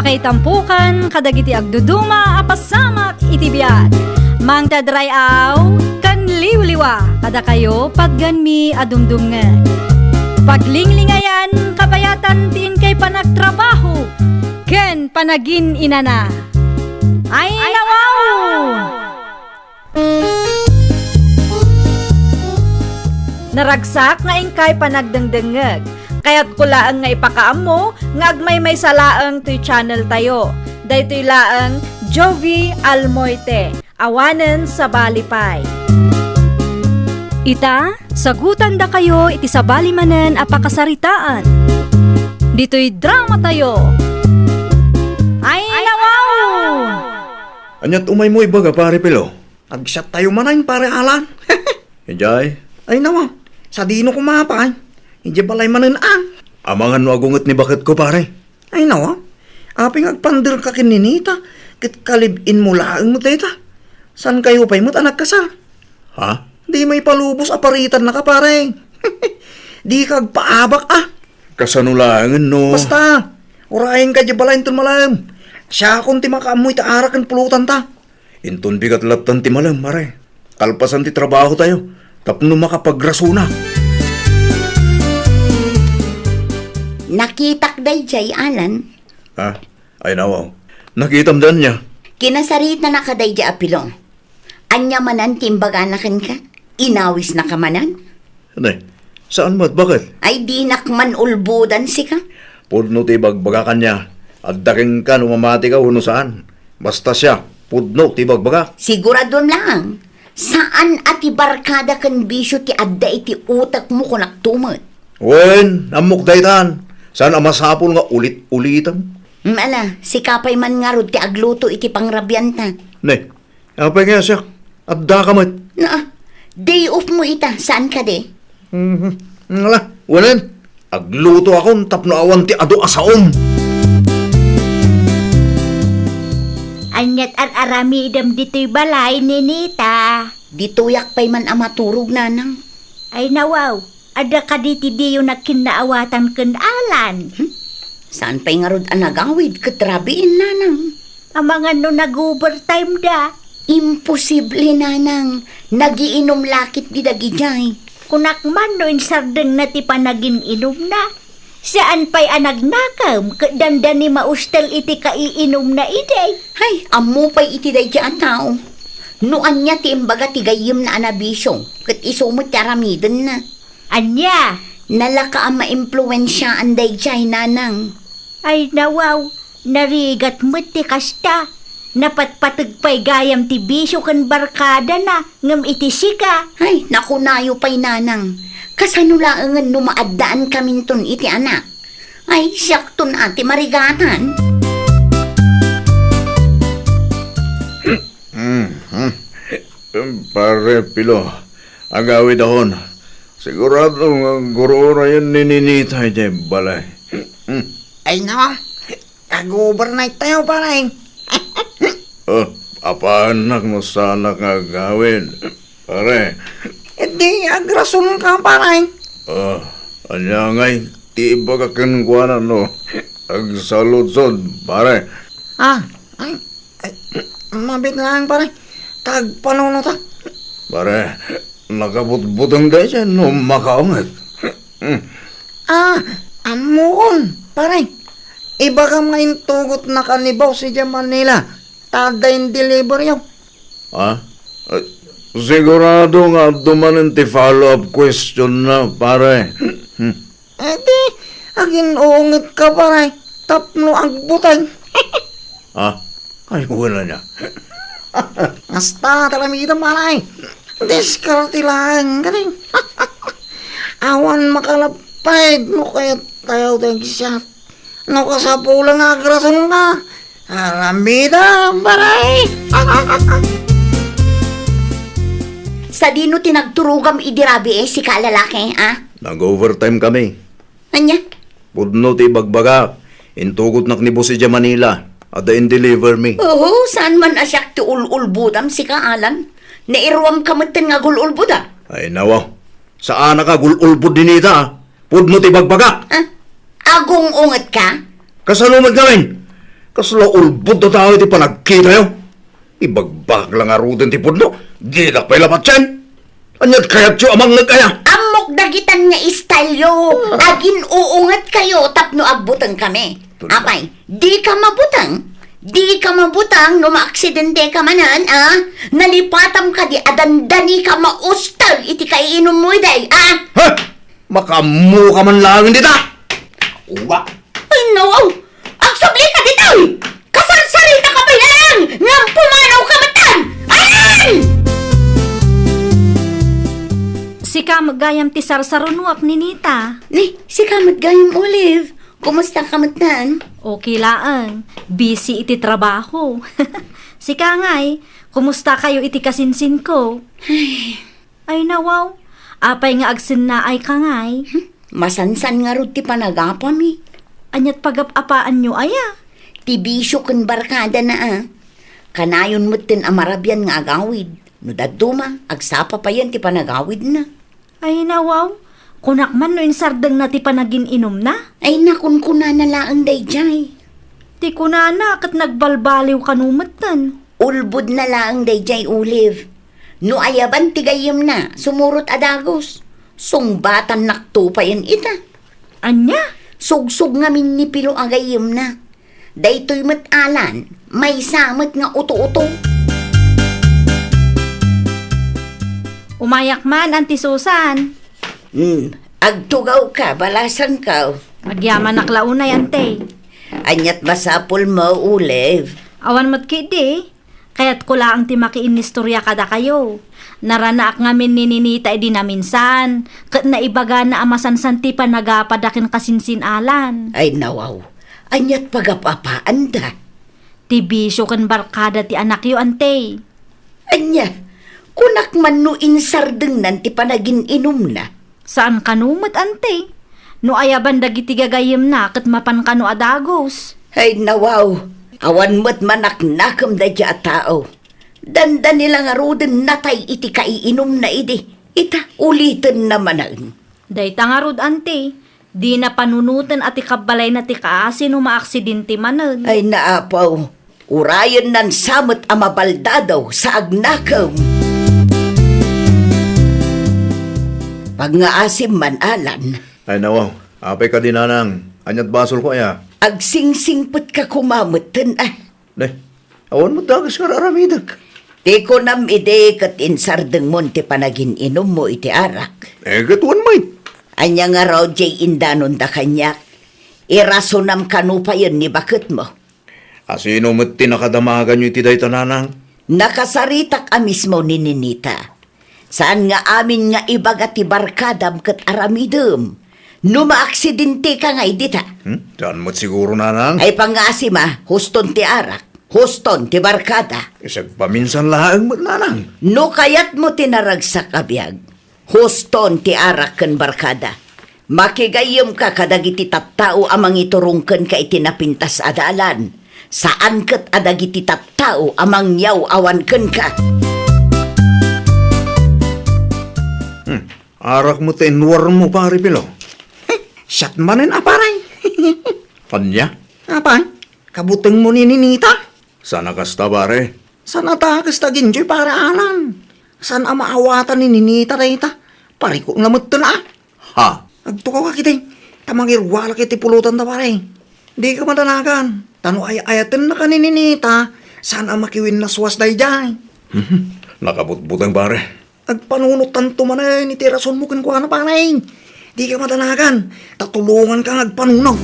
Pakaitampukan, kadagiti agduduma, apasamak itibiyat. Mang tadrayaw, kan liwliwa, kada kayo pagganmi adumdumngan. Paglinglingayan, kabayatan tiin kay panagtrabaho, ken panagin inana. Ay nawaw! Naragsak nga ingkay panagdengdengeg. Kaya't kulaang nga ipakaam mo, nga agmay may salaang to'y channel tayo. Daytoy laang Jovi Almoite, awanen sa Balipay. Ita, sagutan da kayo iti sa balimanen apakasaritaan. Dito'y drama tayo. Ay nawaw! Anyat umay mo ibaga pare Pilo. Agsyat tayo manayin pare Alan. Enjoy. Ay nawa, sa dino kumapay. Hindi balay maninaan. Amangan no agungot ni bakit ko pare. Ay nawa, aping agpandir ka kininita. Kit kalibin mo laang mo teta. San kayo pa'y mo't anak kasal? Ha? Di may palubos aparitan na ka pare. Di kag paabak ah. Kasanulangan no. Basta, urahin ka di balay inton malam. Siya akong ti makaamoy taarak ang pulutan ta. Inton bigat latan ti malam pare. Kalpasan ti trabaho tayo. Tapno makapagrasuna. Nakitak day jay, Alan. Ha? Ay nawaw. Nakitam dan niya. Kinasarit na nakaday jay apilong. Anya manan timbaganakan ka? Inawis na ka manan? Anay, saan mo't bakit? Ay di nakman ulbudan si ka? Pudno ti bagbagakan niya. Agdaking ka numamati ka uno saan. Basta siya, pudno ti bagbagak. Siguradon lang. Saan ati barkada kan bisyo ti adda iti utak mo kung naktumot? Wen, amok daytan. Saan amasapol nga ulit-ulitan? Ala, si kapay man nga rod ti agluto iti pangrabyanta. Ne, apay nga siya. Adda ka mat. Na, day off mo ita. Saan ka de? Ala, walen. Agluto akong tapno awan ti ado asaom. Anyat arami idam dito'y balay, ninita. Dituyak pa'y man amaturog nanang. Ay nawaw, ada ka diti diyo na kinaawatan ken Alan. Saan pa'y nga rod anagawid katrabiin nanang? Amangan no nag-overtime da. Imposible nanang. Nagiinom lakit di dagijay. Kunak man no insardeng na ti panagin inom na. Saan pa'y anagnakam, kadanda ni maustel iti kaiinom na iday. Hay, amo pa'y iti day dyan tao. Noan niya ti imbaga ti gayim na anabisyo. Kat isumot taramidin na. Anya, Nalaka ang ma-impluensyaan day dyan nanang. ay nawaw, narigat mo ti kasta. Napatpatag pa'y gayam ti bisyo kan barkada na, ngam iti sika. Ay, nakunayo pa'y nanang. Kasanulaangan numaadaan kaminton iti anak. Ay, siyakton ati marigatan. Pare Pilo, agawid ahon. Sigurado nga guro na yan nininitay dyan balay. Ay no, kag-overnight tayo pare. Oh, apanak mo sana kagawin. Pare, Hindi, agrason ka pare. oh, anya ngay, ti iba ka kinukuha no. Agsaludsod, pare. Ay, mabit lang pare. Tagpanuno ta. Pare, nakabutbutang da siya no makaungat. Amon, pare. Iba ka ngayon tugot na kanibaw si Jam Manila. Tada yung delivery yun. Ha? Sigurado nga dumanin ti follow-up question na, pare. Di, agin uungit ka pare. Tapno agbutay. Ha? Ay, wala niya. Hasta talamita pare. Diskarte lang galing. Awan makalapay. No kaya tayo tayo siya. No kasapulang agrason ka. Alamida pare. Sa dino tinagturugam idirabi si kalalaki, ah? Nag-overtime kami. Anya? Pudno ti bagbagak. Intugot nak ni Boss si Manila. Ada in deliver me. Oo, saan man asyak ti ululbudam si kaalan? Nairuam kamatin nga gululbuda. Ay nawa. Saan ka gululbud dinita? Pudno ti bagbagak. Ah? Agong ungat ka? Kasalumad namin. Kasla ulbod na tao iti panagkita yo. Ibagbag lang arudan ti pudno. Di na pa'y lapat yan. Anyat kayat yo amang nagkaya. Amok dagitan nga istalyo. Agin uungat kayo tapno agbutang kami. Apay, di ka mabutang. Di ka mabutang no maaksidente ka manan, Nalipatam ka di adandani ka maustag iti kaiinom mo day, Ha? Makamu ka man lang hindi ta. Uwa. Ay, no! Agsubli ka dito! Kasarsarita ka ba yan? Ngam pumanaw ka matan! Ayan! Si Kamagayam ti sarsarunuak ni Nita. Ni, si Kamat Gayam Olive. Kumusta ka matan? Okay laang, busy iti trabaho. Si Kangay, kumusta kayo iti kasinsin ko? Ay nawaw, apay nga agsin na ay Kangay. Masansan nga ro ti panagapam eh. Anyat pagapapaan nyo aya. Ti bisyo kun barkada na Kanayon mo't tin amarabyan nga agawid. No daduma, agsapa pa yan ti panagawid na. Ay nawaw, kunak man no insardeng na ti panagin inom na. Ay nakunkuna na laang dayjay. Ti kunana kat nagbalbaliw kanumatan. Ulbud na laang dayjay Olive. No ayaban ti gayem na, sumurot adagos. Sungbatan nakto pa yan ita. Anya? Sugsug nga min ni pilo agayem na. Daytoy met alan, may samet nga uto-uto. Umayak man, Auntie Susan. Agtugaw ka, balasan ka. Agyaman naklaunay, Ante. Anyat masapol mo, Olive. Awan mo't kidi. Kaya't ko lang ti makiinistorya kada kayo. Naranaak ngamin ni Ninita edi na minsan. Kat naibaga na amasansan ti panagapadakin kasinsin-alan. Ay nawaw, anyat pagapapaan da. Ti bisyo kan barkada ti anak yo, Ante. Anya, kunak man no insardeng nan ti panagin inom na. Saan kanumot, Ante? No ayaban dagiti gagayim na kat mapan kano adagos. Ay nawaw, awan mo't manaknakam da dya tao. Danda nila nga ruden natay iti kaiinom na idi. Ita, ulitin naman ang. Dayta nga rod, Ante. Di na panunutan at ikabalay na ti kaasin o maaksidente manan. Ay naapaw, urayan nan samot amabaldadaw sa agnakaw. Pag nga asim man alan, Ay nawaw, apay ka dinanang. Anyat basol ko aya. agsingsingpot ka kumamutan Deh, awan mo dagas ka raramidag. Di ko nam ide kat insardeng mon ti panagin inom mo iti arak. Gatuan mo Anya nga raw jay indanon da kanyak. Iraso nam kanupayan ni bakit mo. Asino mo't tinakadamagan nyo iti day tananang? Nakasaritak a mismo ni Ninita. Saan nga amin nga ibaga ti barkadam kat aramidem. No maaksidente ka nga idita. Saan mo't siguro nanang? Ay pangasim huston ti arak. Huston ti barkada. Isag paminsan laang mo't nanang. No kayat mo tinaragsak abiyag. Huston ti arak ken barkada. Makigayom ka kadagiti tattao amang iturungken ka itinapintas adalan. Saan ket adagiti tattao amang yaw awan ken ka. Arak mo tinwar mo pare pilo. Siyat manin aparay. Kanya? Apay, kabuteng mo ni Ninita. Sana kasta pare? Sana takas tagin dyan para alan. Sana maawatan ni Ninita reyta. Pari ko namot na. Ha? Agtukaw ka kitay. Tamangirwala kiti pulutan ta pare. Di ka madanagan. Tano ay-ayatin na ka ni Ninita. Sana makiwin na swas day dyan. Nakabutbutang pare. Agpanunutan tumanay ni tirason mo kwa na pare. Di ka madanagan. Tatulungan ka agpanunaw.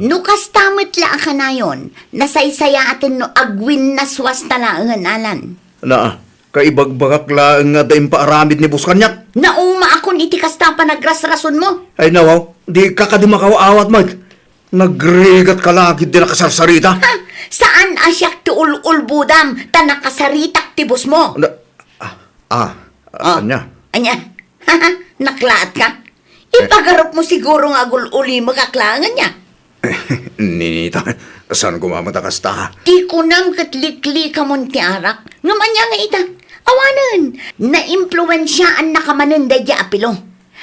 Nukas tamit la ka na yon. Nasaysaya atin no agwin na swas talaan alan. Na, kaibagbagak laang nga dayong paaramid ni Buskanyak. Nauma akon iti kasta pa nagrasrason mo. Ay nawaw, di ka kadimakaw-awat mag. Nagrigat ka lagi di nakasarsarita. Ha? Saan asyak ti ul-ulbudam ta nakasaritak ti bus mo? Anya? Anya? Naklaat ka? Ipagarap mo siguro nga gululi makaklangan niya. Ninita, saan gumamata kasta? Di ko nang katlikli ka mon ti arak. Ngaman niya nga ita. Awanan, na-impluensyaan na ka manan da apilo.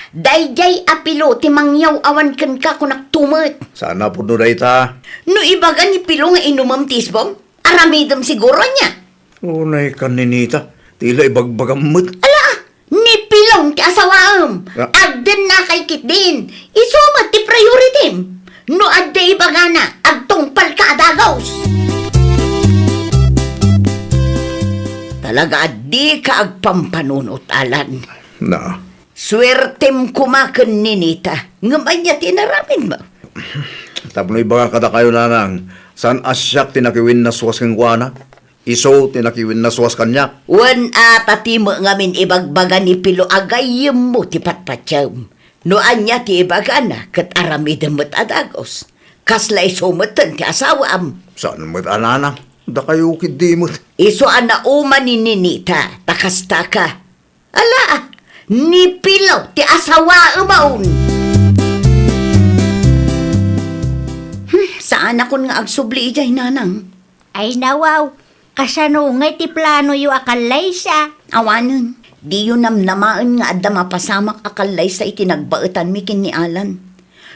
Dayjay apilo ti mangyaw awan ken ka kunak tumot. Sana po no dayta. No ibaga ni pilo nga inumam tisbong, aramidam siguro niya. Unay ka ninita. Tila ibagbagamot. Ala, ni pilong ti asawaam. Ah. Agden na kay kit din. Isumat ti priority. No adde ibaga na, agtungpal ka adagaws. Talaga addi ka agpampanunot, Alan. Na. Swertem kumakan ninita. Ngamay niya tinaramin mo. Tapno ibaga kada kayo nanang. San asyak tinakiwin na suwas kang kuana? Iso tinakiwin na suwas kanya. Wan atati mo ngamin ibagbaga ni Pilo agayem mo ti patpatyam. Noan niya ti ibaga na kat aramidem mo't adagos. Kasla isumatan ti asawaam. Saan mo't ananang? Da kayo kidimot. Iso ana uma ni ninita, takasta ka. Ala, ni Pilo ti asawaam maun. Saan akon nga agsubli ijay nanang? Ay nawaw, kasano ngay ti plano yu akalay sa. Awanan, di yun namnamaan nga adda mapasamak akalay sa itinagbaetan mi kin ni Alan.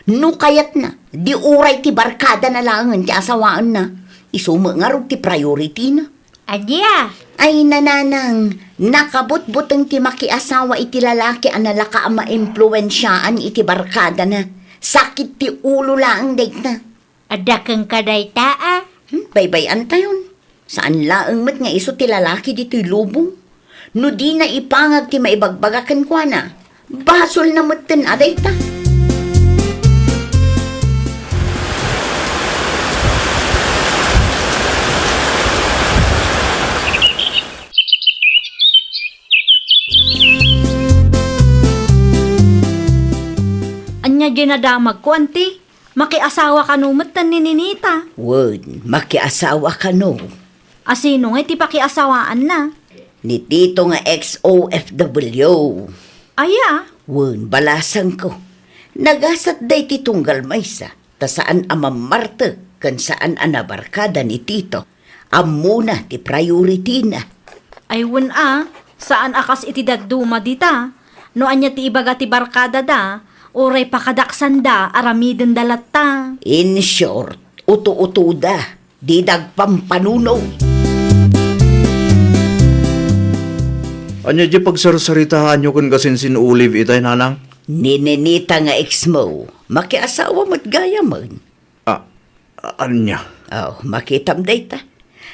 No kayat na, di uray ti barkada na langan ti asawaan na. Isuma nga rog ti priority na. Adya, Ay nananang, nakabot-buteng ti makiasawa iti lalaki ang nalaka ang ma-impluensyaan iti barkada na. Sakit ti ulo laang date na. ada kang kadaytaa. Baybayan tayon. Saan laang mat nga iso ti lalaki dito'y lubong? No di na ipangag ti maibagbagakan kwa na. Basol na maten aday ta. Anya ginadamag ko, auntie. Makiasawa ka numatan ni Ninita. Word, makiasawa ka no. Asino nga ti pakiasawaan na. Ni tito nga ex-OFW. Aya, Word, balasan ko. Nagasat day ti tunggal maysa. Ta saan amam Marta, kan saan anabarkada ni tito. Amuna ti priority na. aywan saan akas iti daduma dita. No anya ti ibaga ti barkada da, oray pakadaksan da, aramiden dalatta. In short, uto-utuda, di dagpampanuno. Anya di pagsarsaritahan nyo kung kasinsin Olive itay nanang? Ninenita nga ex mo, makiasawa mo't gaya man. Anya? Oh, makitam dayta.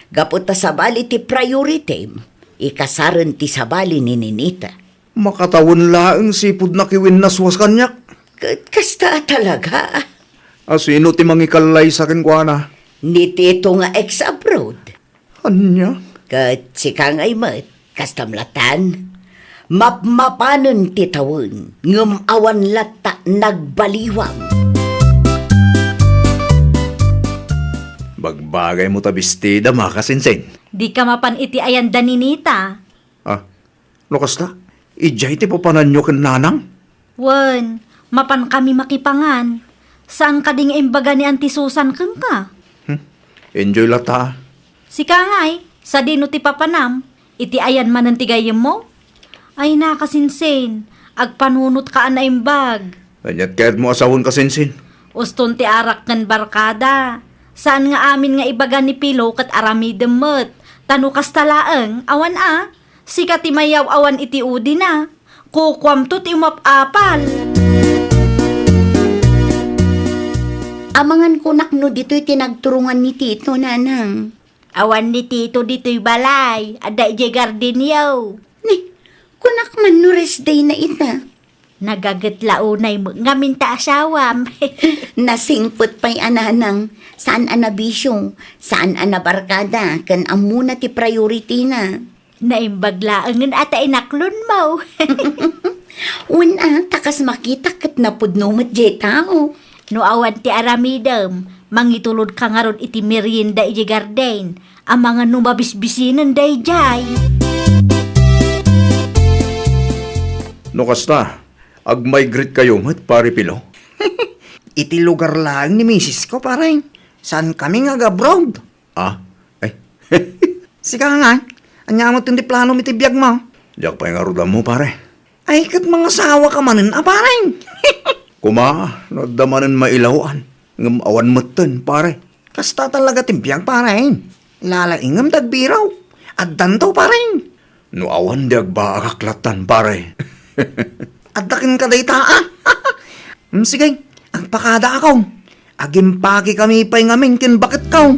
Gapot ta sabali ti priority, ikasaran ti sabali ni Ninita. Makatawon laang sipud na kiwin na suwas kanyak. Kasta talaga. Asino ti mangikalay sa akin kuana? Ni tito nga ex-abroad. Anya? Kat si kangay mat, kastamlatan. Mapmapanon ti tawon, ngem awan lata nagbaliwang. Bagbagay mo tabistida makasinsin. Di ka mapan iti ayan da Ninita. Lokasta? Ijay ti papanan nyo kan nanang? Wan, mapan kami makipangan. Saan ka ding imbaga ni Auntie Susan kang ka? Enjoy lata. Si Kangay, sa dino ti papanam, iti ayan man ang tigayem mo? Ay nakasinsin, agpanunot ka na imbag. Kanyat kaya't mo asawon kasinsin. Uston ti arak kan barkada. Saan nga amin nga ibaga ni Pilo kat aramidem met. Tanukas talaeng, awan Sika ti mayaw awan iti udi na. Kukwam to ti umapapal. Amangan kunak no dito'y tinagturungan ni tito, nanang. Awan ni tito dito'y balay, ada ije garden yaw. Ni, kunak man no rest day na ita. Nagagatlaunay mo ngamin ta asawam. Nasingput pa'y ananang, saan anabisyo, saan anabarkada, kan amuna ti priority na. Naimbaglaangan ata inaklon mo. Una, takas makita kat napudnumat jay tao. No awan ti aramidam, mangitulod ka nga ron iti merienda iti garden, ang mga numabisbisinan day jay. No kasta, ag-migrate kayo mat pare Pilo. Iti lugar lang ni misis ko, pare. Saan kami nga abroad? Ay, Sika nga, anya mo ti plano mi ti biyag mo. diyak pa yung arudan mo pare. Ay, kat mga sawa ka manin, aparay. Kuma, nadamanan mailawan. Ngam awan matan, pare. Kasta talaga timpiyang, paray. Lalaingam tagbiraw. At dantaw, paray. No awan di agbaakaklatan, pare. At dakin ka daytaan. Sige, ang pakada ako. Agimpagi kami pa'y ngamin kin bakit ka.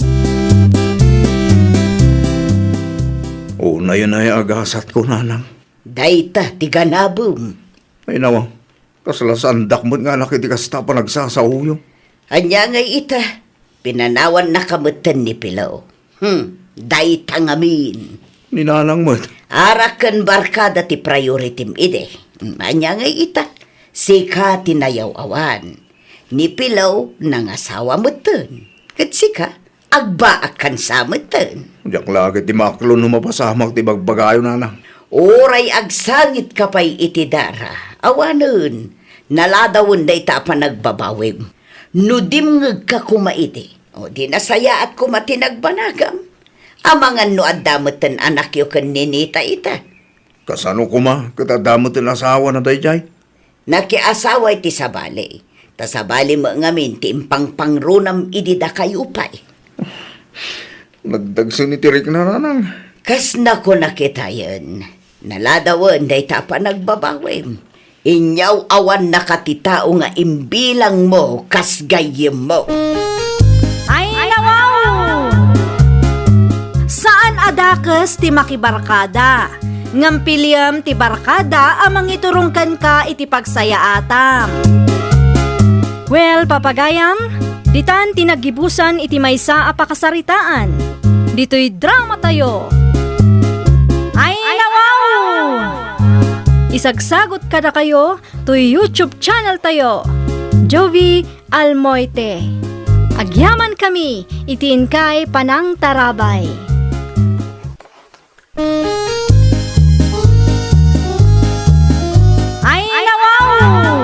O na yun ay agasat ko, nanang. Dayta, tiganabom. Ay nawa, kasalasandak mo't nga nakiti kasta pa nagsasauyo. Anya nga ita, pinanawan na kamutan ni Pilaw. Dayta ngamin. Ninanang mo't. Arakan barkada ti priority ide. Anya nga ita, sika tinayaw awan. Ni Pilaw nangasawa mutan. Kat sika, agbaakan sa mutan. Diyak lagi ti maklon humapasamak ti bagbagayo, nanang. Oray agsangit ka pa'y itidara. Awanon, naladawon da ita pa nagbabawim. Nudimngag ka kumaiti. O di nasaya at kumatinagbanagam. Amangan no addamutan anak yo kan ninita ita. Kasano kuma, katadamot ang asawa na dayjay. Nakiasawa iti sabali. Tasabali mo ngamin ti impang pangrunam idida kayo pa'y. Nagdagso ni Tirik na, nanang. Kas na ko nakita yun. Naladawan da ita pa nagbabawim. Inyaw awan nakatitao nga imbilang mo kas gayem mo. Ay, nawaw! Saan adakas ti makibarkada? Ngampiliam ti barkada amang iturungkan ka iti pagsayaatam. Well, papagayam, ditan tinagibusan iti maysa a pakasaritaan. Dito'y drama tayo. Ay, nawaw! Isagsagot ka na kayo to YouTube channel tayo, Jovi Almoite. Agyaman kami, itiin kay Panang Tarabay. Ay, nawaw!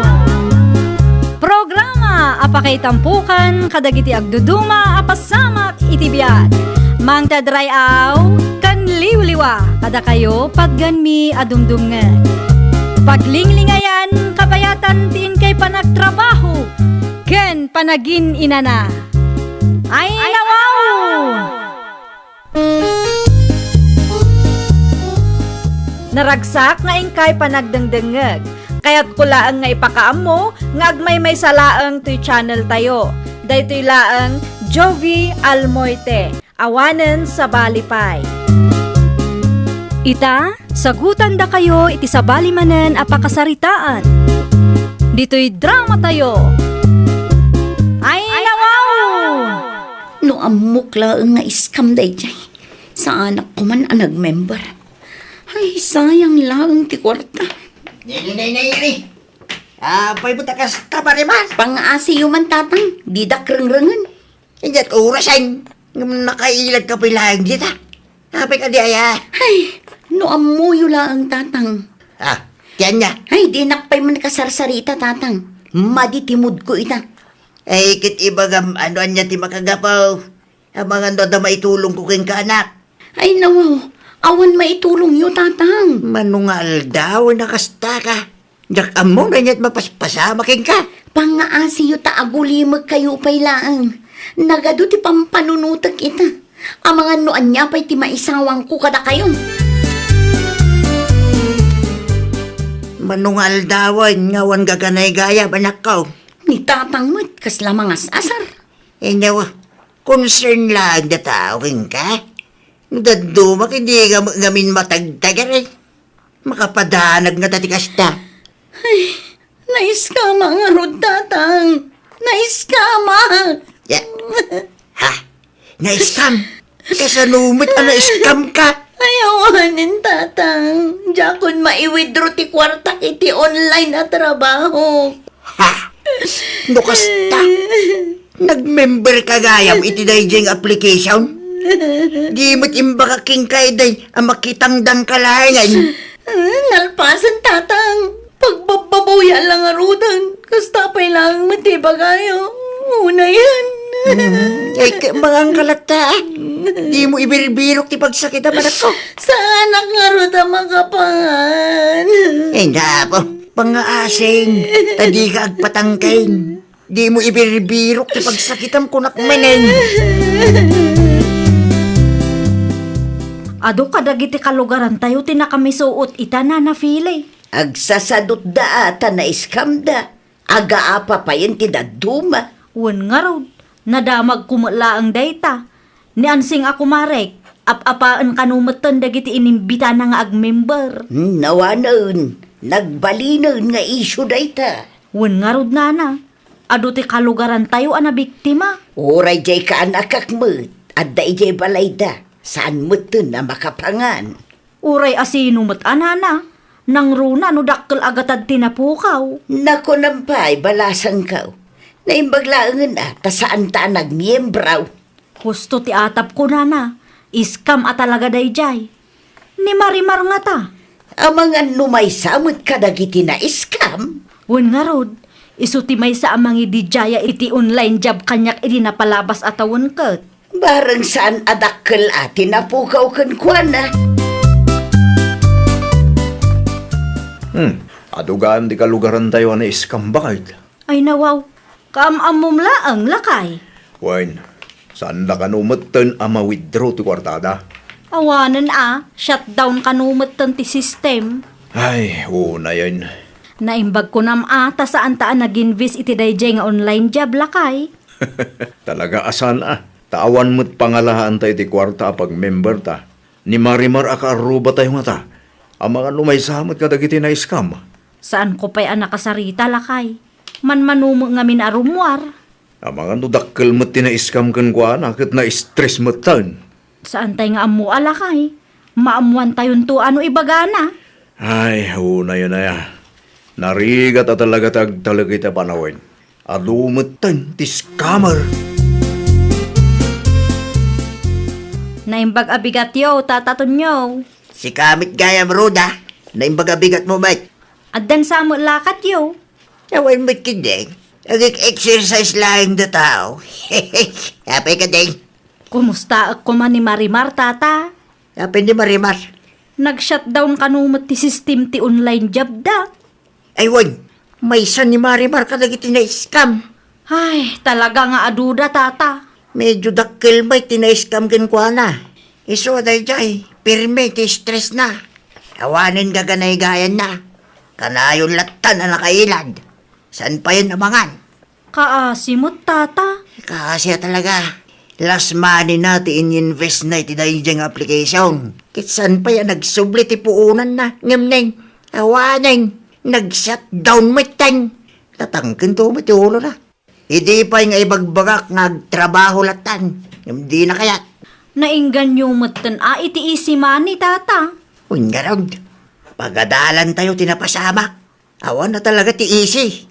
Programa apakay tampukan kadagiti agduduma apasamak itibiyat. Mang tadrayaw kan liwliwa kada kayo pagganmi adumdumngan. Paglinglingayan kabayatan tiin kay panagtrabaho ken panagin inana. Ay, nawaw! Naragsak nga ingkay panagdengdengeg. Kaya't kulaang nga ipakaam mo, nga agmay may salaang to'y channel tayo. Daytoy laang Jovi Almoite, awanen sa balipay. Ita, sagutan da kayo iti sabali manen apakasaritaan. Dito'y drama tayo. Ay, nawaw! No amukla nga iskam day jay. Sa anak ko man ang nag-member. Ay, sayang lang ti kwarta. Nini. Pa'y butakas tabarimas. Pang-asiyo man tatang, di da kreng-rengen. Injat orasan. Nakailag ka pa'y lahing dita. Apay ka di aya. Ay, no amuyo lang tatang. Yan niya. Ay, di nakpay man kasarsarita tatang. Maditimod ko ita. Ay, kit ibagam ano niya ti makagapaw. Ang mga noda maitulong ko king kaanak. Ay, nawaw. Awan maitulong yo tatang. Manungal daw nakasta ka. Jak amo ganyan mapaspasama king ka. Pang-aasiyo ta agulimag kayo pa'y laang. Nagado ti pampanunutak ita. Ang mga noan niya pa'y ti maisawang ko kada kayo. Manungal dawan ngawan gaganay gaya banak ko. Ni tatang mo't kas lamang asar. Inyaw, concern lang na tao king ka. Nadadumak hindi gamin matagtagan eh. Makapadanag nga tatikasta. Ay, naiskama nga rod tatang. Naiskama. Ya. Ha? Na-scam? Kasanumit na-scam ka? Ayawanin tatang. Jakon maiwithdraw ti kwarta kiti online na trabaho. Ha? Nukasta? Nag-member ka gayam iti dayjeng application? Di mo't imbaka king kay day ang makitang dang kalayangan. Nalpasan tatang. Pagbababuya lang arudan. Kastapay lang matibagayo. Una yan. Ay, mga kalata. Di mo ibiribirok ti pagsakita manak ko. Sa anak nga ruda makapangan. Eh, na po. Pangaasing, tadi ka agpatangkain. Di mo ibiribirok ti pagsakitam ko nakmanen. Ado kadagiti kalugaran tayo tinakamissuot ita na file. Agsasadot da ata na iskam da. Aga apa pa yun ti daduma. Wen nga raw, nadamag kumula ang data. Ni ansing ako marek, apapaan kanumetan dagiti inimbita na nga ag-member. Nawanon, nagbalinon nga isyu dayta. Wen nga raw nana, ado ti kalugaran tayo ana biktima. Oray jay ka anakak mo't, at da ijay balay da. Saan mo't na makapangan? Uray asino mat anana, nang runa no dakkel agatad tinapukaw. Nako nampay, balasang ka. Naimbaglaangan ta saan ta nagmiyembraw. Husto ti atap ko nana, iskam at talaga dayjay. Ni Marimar nga ta. Ang mga numay samot kadagiti na iskam. Wen nga rod, isu ti may sa amang idijaya iti online job kanyak iti napalabas atawon ket. Barang saan adakkel ati napukaw kan kuana. Adugaan di kalugaran tayo na iskam bakit? Ay nawaw, kaamamom laang lakay. Wen, saan da kanumetan ama withdraw ti kwartada? Awanan shutdown kanumetan ti system. Ay, una yan. Naimbag ko nam ata saan taan nag-invest iti dayjay nga online job lakay. Talaga asan Tawan mo't pangalahaan tayo ti kwarta pag member ta. Ni Marimar akaruba tayo nga ta. Ang mga numay samot kadagiti na iskam. Saan ko pa'y nakasarita lakay? Manmanumo nga minarumwar. Ang mga nudakkel mo't tina-iskam kan kwa nakit na stress mo't tan. Saan tayo nga amu alakay? Maamuan tayon to ano ibagana. Ay, una yun na ya. Narigat at talaga talaga ita panawin. Adumot tan, ti scammer. Naimbag abigat yo, tataton yo. Si kamit gayam Roda, naimbagabigat mo ba't? Addan sa mo lakat yo. Awan mo't kideng, exercise lang da tao. Hapay ka deng. Kumusta ako man ni Marimar tata? Hapay ni Marimar. Nag-shutdown kanumot ti system ti online job da. Ay wan, may san ni Marimar kadagiti na scam. Ay, talaga nga aduda tata. Medyo dakkel may tina-scam kin kwa na. Iso day jay, pirme ti stress na. Awanin gaganay gayan na. Kanayon latan na nakailad. San pa yan amangan? Kaasimot tata. Kasi talaga, last money natin in-invest na iti dayjang application. Kitsan pa yan nagsubli ti puunan na. Ngamneng, awaning, nag-shutdown matang. Tatangkin to matiulo na. Hindi pa nga ibagbagak nagtrabaho latan. Hindi na kaya. Nainggan yung matan iti isimani tata. Ungarod, pagadalan tayo tinapasamak. Awan na talaga ti isi.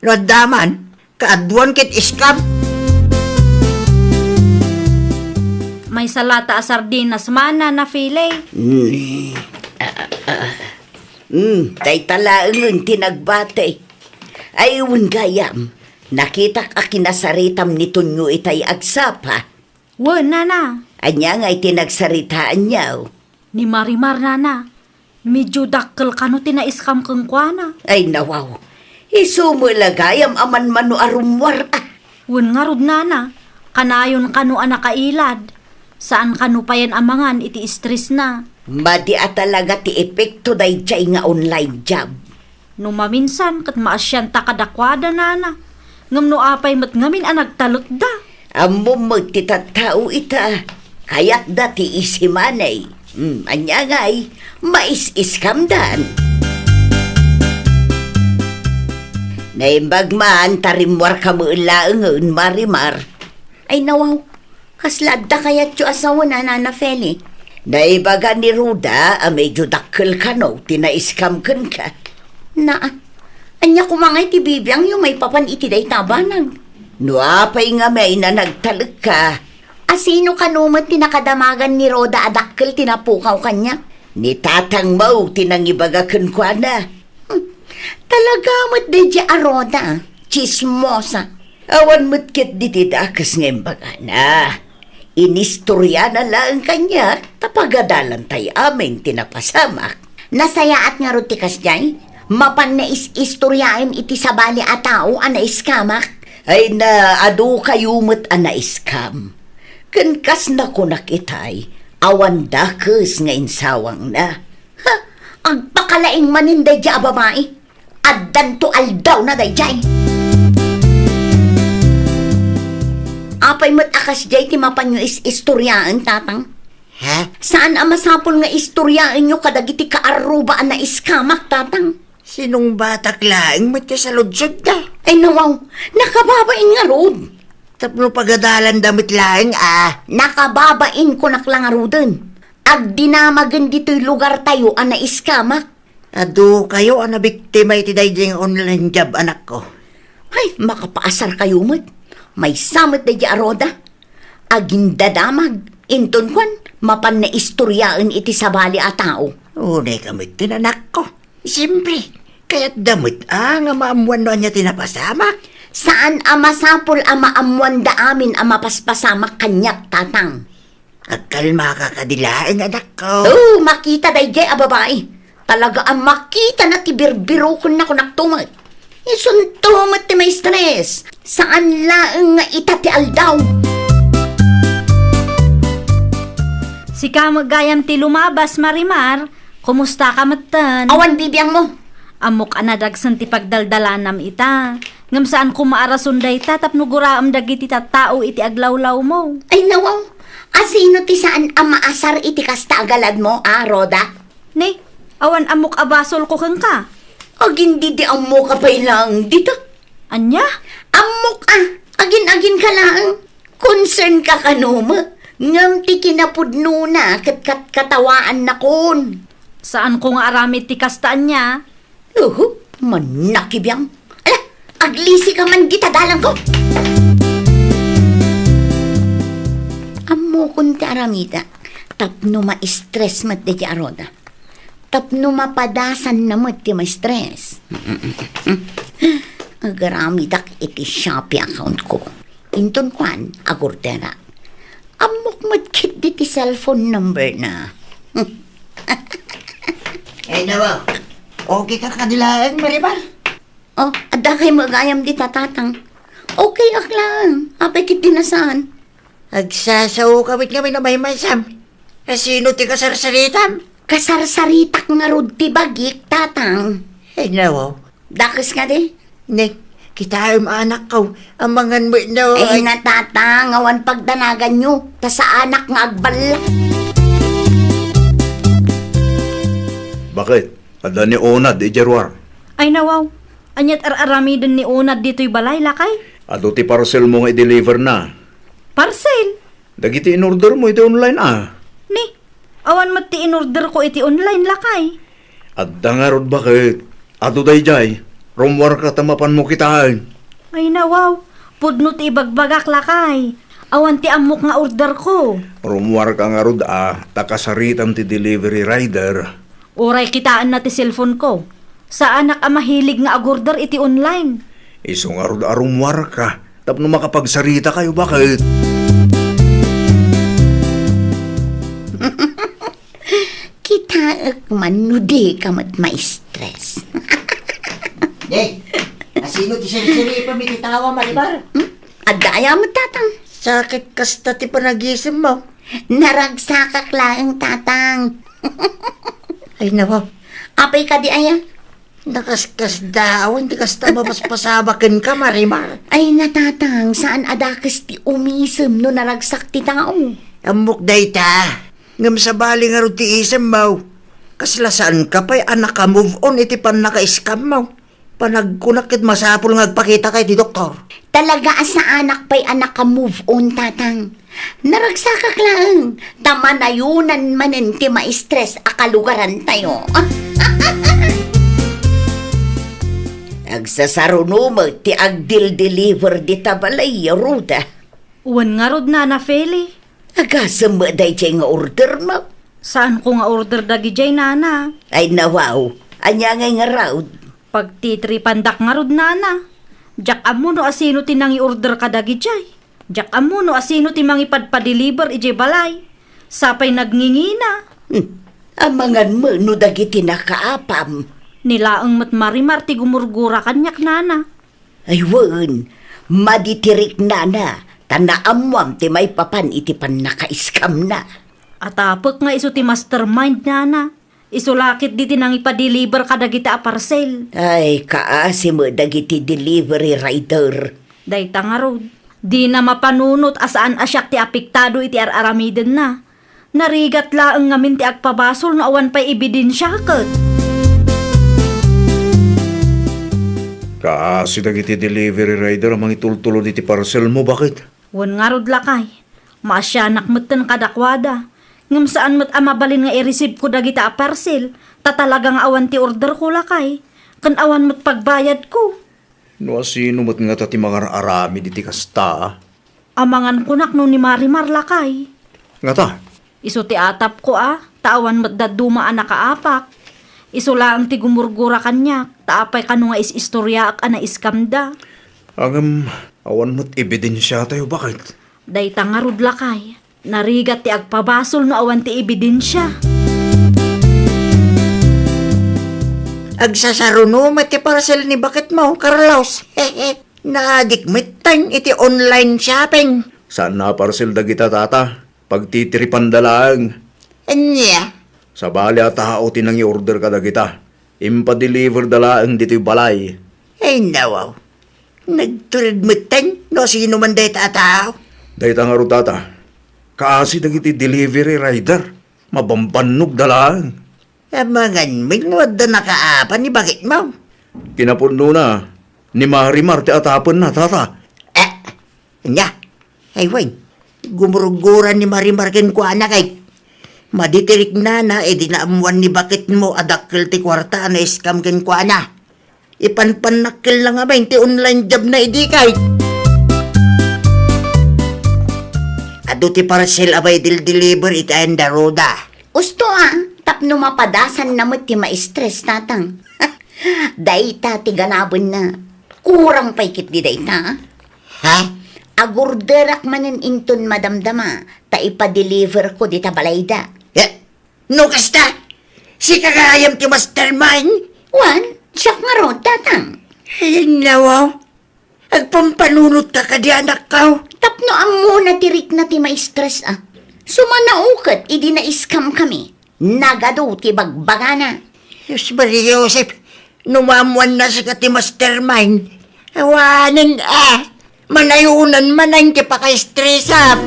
Nadaman, kaadwan kit iskam. May salata a sardinas mana na file. Tay talaangon tinagbate. Ayun gayam, nakita ka kinasaritam nito nyo itay agsapa. Wana na. Anya nga'y tinagsaritaan niyaw. Ni Marimar nana. Medyo dakkel kano tinaiskam kang kwana. Ay nawaw, isumulagayam aman mano arumwar Wan nga rod nana. Kanayon kano anakailad. Saan kano pa yan amangan iti stress na. Madi talaga ti epekto day jay nga online job. No maminsan kat maasyan ta kadakwada nana. Ngam no apay mat ngamin ang nagtalot da. Amo magtitatao ita, kayat dati isimanay. Anya nga'y, mais-iskamdan. Naimbag man, tarimwar ka mo ilaangon, Marimar. Ay nawaw, kaslad da kayat yung asawa na Nana Feli. Naibaga ni Ruda, medyo dakkel ka no, tinaiskam kan ka. Anya kumangay ti bibiyang yung may papan itiday tabanang. Nuapay nga may na nagtalag ka. Asino kanumat tinakadamagan ni Roda adakkel tinapukaw kanya? Ni tatang mau tinangibagakan kwa na. Talaga mo't di di Roda, chismosa. Awan mo't kit ditidakas ngayon baga na. Inistorya na lang kanya, tapagadalan tay amin tinapasamak. Nasaya at nga rutikas jay, mapan na istoryain iti sabali a tao ana iskamak. Ay na adu kayo met ana iskam. Kenkas na ko nakitay, awan dakes nga insawang na. Ha, agpakalaing maninday dya babae. Addan to aldaw na dayjay. Apay mo't akas jay ti mapan nyo istoryaan, tatang. Ha? Saan ang masapol nga istoryaan nyo kadagiti kaarubaan na iskamak, tatang? Sinong batak laing mat ka sa ludsod na? Ay nawaw, nakababain nga rod. Tapno pagadalan damit laing Nakababain ko naklang nga rodin. Ag dinamagan dito'y lugar tayo ang naiskamak. Ado kayo ang nabiktima iti dayjeng online job anak ko. Ay, makapaasar kayo mo't. May samot na di aroda. Agindadamag, inton kwan, mapan na istoryaan iti sabali a tao. Unay kami tinanak ko. Siyempre, kaya't damit nga maamuan no niya tinapasamak. Saan ang masapol ang maamuan da amin ang mapaspasamak kanyak, tatang? Agkalma ka kadilaing anak ko. Oh, makita dayjay a babae. Talaga ang makita na tibirbiro ko na kunaktumat. Isuntumat ti may stress. Saan laang nga itati aldaw? Si ka magayam ti lumabas, Marimar. Kumusta ka matan? Awan bibiyang mo. Amok anadagsan ti pagdaldalanam ita. Ngam saan ko maarasunday ta tapno guraam dagiti tattao iti aglawlaw mo. Ay nawaw, asino ti saan ang maasar iti kasta agalad mo, Roda? Ne, awan amok abasol ko kang ka. Agin di mo ka pa'y lang dito. Anya? Amok agin-agin ka lang. Concern ka kanuma. Ngam ti kinapudno na kat katawaan na kon. Saan ko nga aramid ti kastaan niya? Manakibiyang. Ala, aglisi ka man gitadalang ko. Amo kun ti aramida. Tapno ma-stress mat di aroda. Tapno mapadasan na mat ti ma-stress. Agaramidak iti Shopee account ko. Inton kwan, agordera. Amok madkit di ti cellphone number na. Eh nawa, okay ka kadilaing Maribal? Oh, adda kay magayam di tatatang. Okay aklang. Apay kit dinasan. Agsasaw kawit kami na may masam. Sino ti kasarsaritam? Kasarsaritak nga rod ti bagik, tatang. Eh nawa, Dakis ka di? Nek, kita ang anak ko. Amangan mo na Ay natatang, awan pagdanagan nyo. Ta sa anak nga agbala. Bakit? Ada ni Onad, Ijerwar. Ay nawaw, anyat aramidon ni Unad dito'y balay lakay. Ado ti parcel mo nga i-deliver na. Parcel? Dagiti in-order mo iti online Ni, awan mat ti in-order ko iti online lakay. Adda nga rod bakit? Ado dayjay, rumwar ka tamapan mo kitaan. Ay nawaw, pudno ti ibagbagak lakay. Awan ti amok nga order ko. Rumwar ka nga rod takasaritam ti delivery rider. Oray kitaan na ti cellphone ko. Sa anak ang mahilig nga agorder iti online. Iso nga rod rumwar ka. Tapno makapagsarita kayo bakit? Kita man nudi ka mat ma-stress. Nek, asino ti sari-sari pa mititawa Maribal? Adaya mo tatang. Sakit kasta ti panagisim mo. Naragsakak lang tatang. Ay nawa, Apay ka di aya? nakaskas daw, hindi kasta mapaspasabakin ka Marimar. Ay natatang, saan adakas ti umisem no naragsak ti tao? Amok day ta. Ngam sa bali nga ro ti isem mo. Kaslasaan ka pa'y anak ka move on iti pan naka-scam mo. Panagkunakit masapul nga agpakita kay ti doktor. Talaga sa anak pa'y anak ka move on tatang. Naragsakak lang. Tama na yunan manen ti ma-stress akalugaran tayo. Agsasaruno mo ti agdil-deliver di tabalay, Ruda. Uwan nga rod na Feli. Agasam mo day nga order mo. Saan ko nga order dagi jay nana? Ay nawaw, anya nga raw. Pag titripandak nga rod nana. Jak amuno asino ti nang i-order ka dagi jay. Jak amuno asino ti mangipadpa-deliver ijay balay. Sapay nagngingina. Amangan mo no dagiti nakaapam. Nilaang mat Marimar ti gumurgura kanyak nana. Ay, wan, maditirik na, tanaamwam ti may papan iti pan nakaiskam na. Atapok nga iso ti mastermind nana. Isulakit di tinang ipa-deliver kadagita a parcel. Ay, kaasi mo dagiti delivery rider. Dayta nga rod. Di na mapanunot asaan asyak ti apektado iti araramiden na. Narigat laang ngamin ti agpabasol na awan pa'y ebidensya ket. Kaasi dagiti delivery rider amang itultulo diti parcel mo, bakit? Wan nga rod lakay. Maasyanak mo't kadakwada. Ngam saan mo't amabalin nga i-receive ko dagita a parcel. Tatalagang awan ti order ko lakay. Kan awan mo't pagbayad ko. No asino mo't nga tati mga arami diti kasta. Amangan kunak no ni Marimar lakay. Nga ta, Iso ti atap ko tawan mo't daduma nakaapak. Iso lang ti gumurgura kanyak. Taapay kano nga is-istorya ak ana iskamda. angam awan mo't ebidensya tayo, bakit? Dayta nga rod lakay. Narigat ti agpabasol no awan ti ebidensya. Agsasarunumat ti parcel ni bakit mo, Carlos. Nadikmitan iti online shopping. Saan na parcel dagita, tata? Pagtitiripan dalang. Anya, Sa bali at tao tinang i-order ka dagita. Impa-deliver dalang dito balay. ay nawaw. Nagturidmitan no sino man day tao. Dahita nga ro, tata. Kaasi dagiti delivery rider. Mabambanog dalang. Amangan minwad na nakaapan ni bakit mo. Kinapuno na. Ni Marimar ti atapon na, tata. Anya, ay way. Gumuruguran ni Marimar ken ko anak ay. Maditirik na dinaamuan ni bakit mo adakkel ti kwarta na scam ken ko ana. Ipanpanakkel lang nga ba ti online job na idikay. Ado ti parcel abay deliver iti anda roda. Usto tapno mapadasan na mo ti ma-stress tatang. Dayta ti ganabon na. Kurang paikit di dayta. Ha? Agurderak manen inton madamdama, ta ipa-deliver ko di ta balayda. No kasta? Si kagayam ti mastermind? Wan, siyak nga ron, tatang. Ay nawaw. Agpampanunot ka kadi anak ka. Tapno ang muna tirik na ti ma-stress Sumanaukat, idi na iskam kami. Nagado ti bagbagana. Diyos Maria Joseph, numamuan na si kati mastermind. Awanan manayunan manang ti paka-stress up.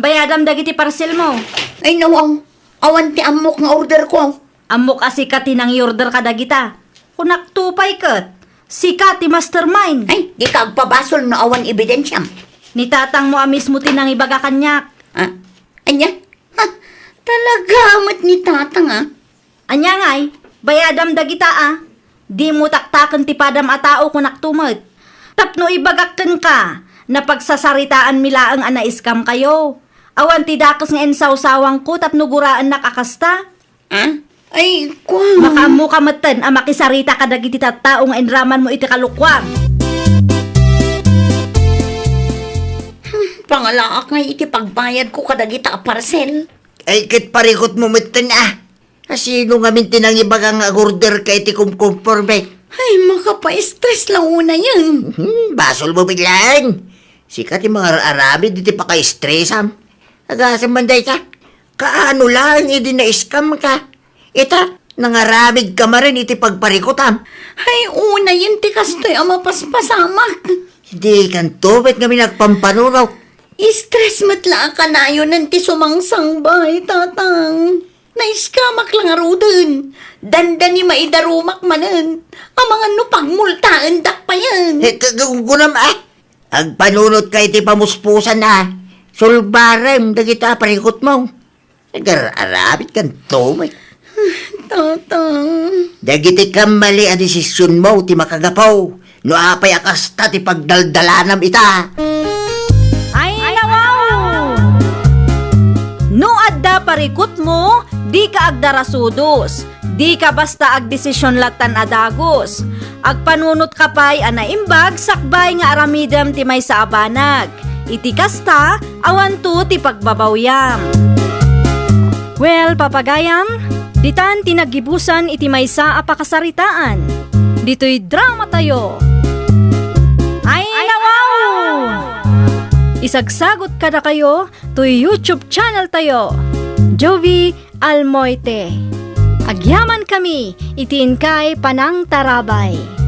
Bayadam dagiti parcel mo. Ay nawaw, awan ti amok nga order ko. Amok asika tinang i-order ka dagita. Kunak tupay ket. Sika ti mastermind. Ay, di ka agpabasol no awan ebidensyam. Ni tatang mo mismo tinang ibaga kanyak. Anya? Talaga amat ni tatang Anya ngay, bayadam dagita Di mo taktaken ti padam a tao kunak tumet. Tapno ibagakken ka. Na pagsasaritaan milaang ana-scam kayo. Awan ti dakes nga ensawsawang ko tapno guraan nakakasta. Ay, kwa. Makamu kameten a makisarita ka dagiti tattao nga enraman mo iti kalukwang. Pangalaak nga iti pagbayad ko kadagita a parcel. Ay kit parikot mo mitin Sino nga min tinang ibagang order kay ti kumkumporme? Ay, makapa-stress lang una yan. Basol mo biglang. Sikat yung mga Arabi diti pa ka-stress Agasang banday ka. Kaano lang idi na-scam ka. Ita, nangaramid ka marin iti pagparikot Ay, una yun ti kastoy ang mapaspasamak. Hindi kan tubit kami nagpampanunaw. Stress matla ka na yun ang ti sumangsang bay, tatang. Naiskamak lang arudan. Dandan ni maidarumak manan. Ang mga nupang multaan dak pa yan. Gunam agpanunot kay ti pamuspusan Sulbarem dagita parikot mo. Nagar-arabit kan tubit. Tatang. Dagiti kamali a desisyon mo ti makagapaw. No apay akasta ti pagdaldalanam ita. Ay, nawaw! No adda parikot mo, di ka agdarasudos. Di ka basta agdesisyon latan adagos. Agpanunot kapay anaimbag sakbay nga aramidam ti may sa abanag. Iti kasta, awan to ti pagbabawyam. Well, papagayam, Ditan tinagibusan iti maysa a pakasaritaan. Dito'y drama tayo. Ay nawaw! Isagsagot kada kayo to YouTube channel tayo. Jovi Almoite. Agyaman kami, itiin kay Panang Tarabay.